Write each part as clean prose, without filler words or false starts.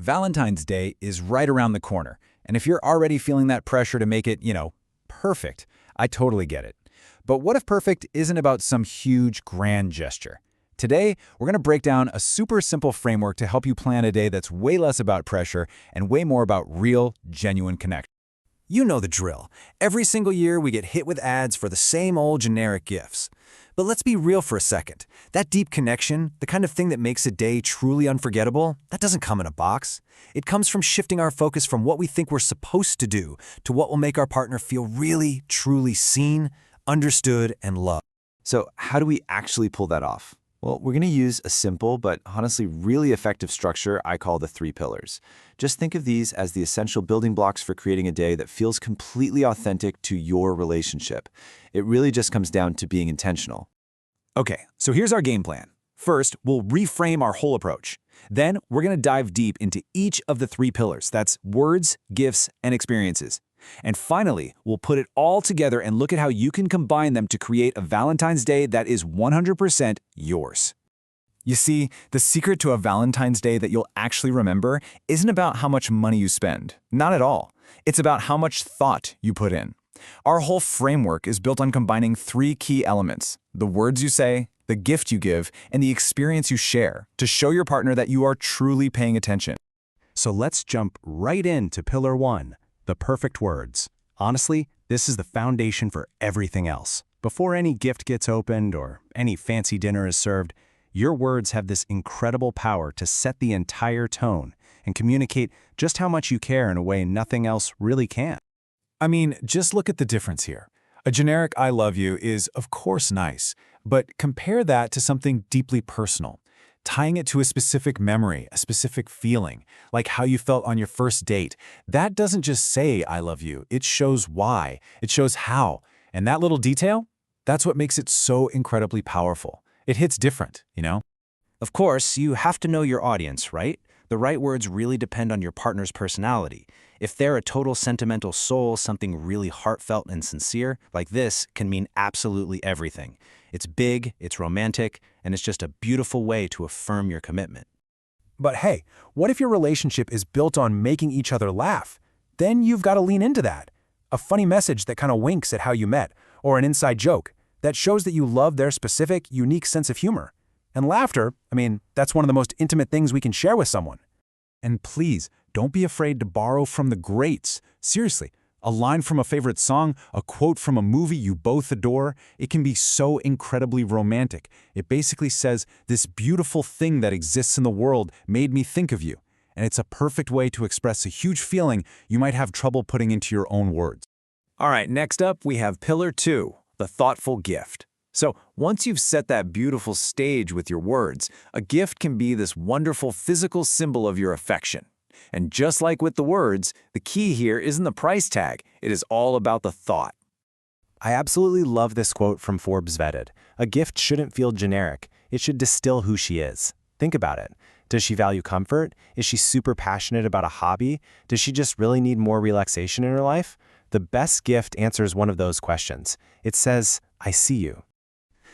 Valentine's Day is right around the corner, and if you're already feeling that pressure to make it, perfect, I totally get it. But what if perfect isn't about some huge, grand gesture? Today, we're going to break down a super simple framework to help you plan a day that's way less about pressure and way more about real, genuine connection. You know the drill. Every single year we get hit with ads for the same old generic gifts. But let's be real for a second. That deep connection, the kind of thing that makes a day truly unforgettable, that doesn't come in a box. It comes from shifting our focus from what we think we're supposed to do to what will make our partner feel really, truly seen, understood, and loved. So how do we actually pull that off? Well, we're going to use a simple but honestly really effective structure I call the 3 pillars. Just think of these as the essential building blocks for creating a day that feels completely authentic to your relationship. It really just comes down to being intentional. Okay, so here's our game plan. First, we'll reframe our whole approach. Then, we're going to dive deep into each of the 3 pillars. That's words, gifts, and experiences. And finally, we'll put it all together and look at how you can combine them to create a Valentine's Day that is 100% yours. You see, the secret to a Valentine's Day that you'll actually remember isn't about how much money you spend. Not at all. It's about how much thought you put in. Our whole framework is built on combining 3 key elements: the words you say, the gift you give, and the experience you share to show your partner that you are truly paying attention. So let's jump right into Pillar 1, the perfect words. Honestly, this is the foundation for everything else. Before any gift gets opened or any fancy dinner is served, your words have this incredible power to set the entire tone and communicate just how much you care in a way nothing else really can. I mean, just look at the difference here. A generic "I love you" is, of course, nice, but compare that to something deeply personal, tying it to a specific memory, a specific feeling, like how you felt on your first date. That doesn't just say "I love you," it shows why, it shows how. And that little detail, that's what makes it so incredibly powerful. It hits different, Of course, you have to know your audience, right? The right words really depend on your partner's personality. If they're a total sentimental soul, something really heartfelt and sincere, like this, can mean absolutely everything. It's big, it's romantic, and it's just a beautiful way to affirm your commitment. But hey, what if your relationship is built on making each other laugh? Then you've got to lean into that. A funny message that kind of winks at how you met, or an inside joke that shows that you love their specific, unique sense of humor. And laughter, that's one of the most intimate things we can share with someone. And please, don't be afraid to borrow from the greats. Seriously, a line from a favorite song, a quote from a movie you both adore, it can be so incredibly romantic. It basically says, "This beautiful thing that exists in the world made me think of you." And it's a perfect way to express a huge feeling you might have trouble putting into your own words. All right, next up, we have Pillar 2, the thoughtful gift. So once you've set that beautiful stage with your words, a gift can be this wonderful physical symbol of your affection. And just like with the words, the key here isn't the price tag. It is all about the thought. I absolutely love this quote from Forbes Vetted. A gift shouldn't feel generic. It should distill who she is. Think about it. Does she value comfort? Is she super passionate about a hobby? Does she just really need more relaxation in her life? The best gift answers one of those questions. It says, "I see you."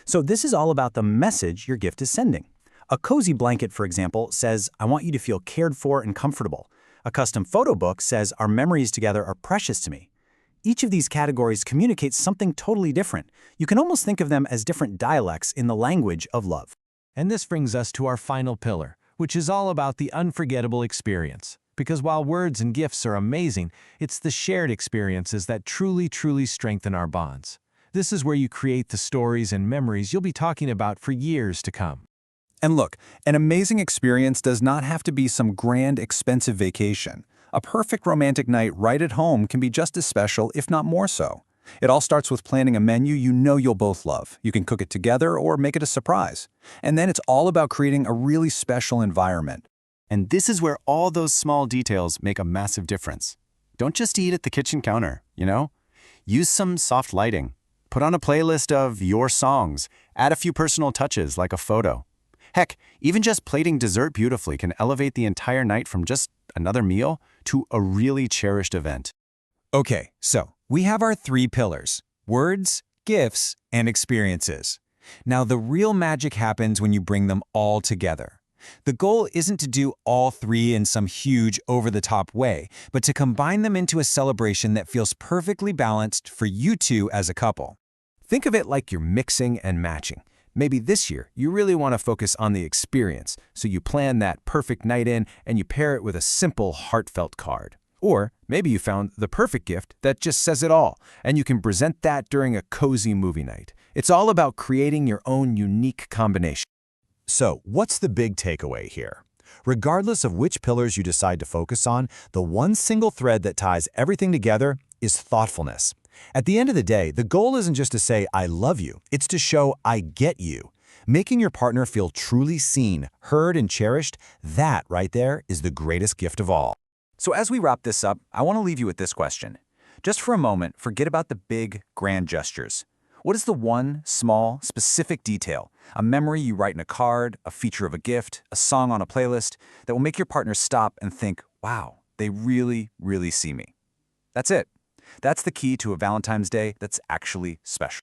So this is all about the message your gift is sending. A cozy blanket, for example, says, "I want you to feel cared for and comfortable." A custom photo book says, "Our memories together are precious to me." Each of these categories communicates something totally different. You can almost think of them as different dialects in the language of love. And this brings us to our final pillar, which is all about the unforgettable experience. Because while words and gifts are amazing, it's the shared experiences that truly, truly strengthen our bonds. This is where you create the stories and memories you'll be talking about for years to come. And look, an amazing experience does not have to be some grand, expensive vacation. A perfect romantic night right at home can be just as special, if not more so. It all starts with planning a menu you know you'll both love. You can cook it together or make it a surprise. And then it's all about creating a really special environment. And this is where all those small details make a massive difference. Don't just eat at the kitchen counter, Use some soft lighting. Put on a playlist of your songs. Add a few personal touches like a photo. Heck, even just plating dessert beautifully can elevate the entire night from just another meal to a really cherished event. Okay, so we have our 3 pillars: words, gifts, and experiences. Now, the real magic happens when you bring them all together. The goal isn't to do all three in some huge, over-the-top way, but to combine them into a celebration that feels perfectly balanced for you two as a couple. Think of it like you're mixing and matching. Maybe this year, you really want to focus on the experience, so you plan that perfect night in and you pair it with a simple, heartfelt card. Or maybe you found the perfect gift that just says it all, and you can present that during a cozy movie night. It's all about creating your own unique combination. So, what's the big takeaway here? Regardless of which pillars you decide to focus on, the one single thread that ties everything together is thoughtfulness. At the end of the day, the goal isn't just to say, I love you. It's to show, I get you. Making your partner feel truly seen, heard, and cherished, that right there is the greatest gift of all. So as we wrap this up, I want to leave you with this question. Just for a moment, forget about the big, grand gestures. What is the one, small, specific detail, a memory you write in a card, a feature of a gift, a song on a playlist, that will make your partner stop and think, wow, they really, really see me? That's it. That's the key to a Valentine's Day that's actually special.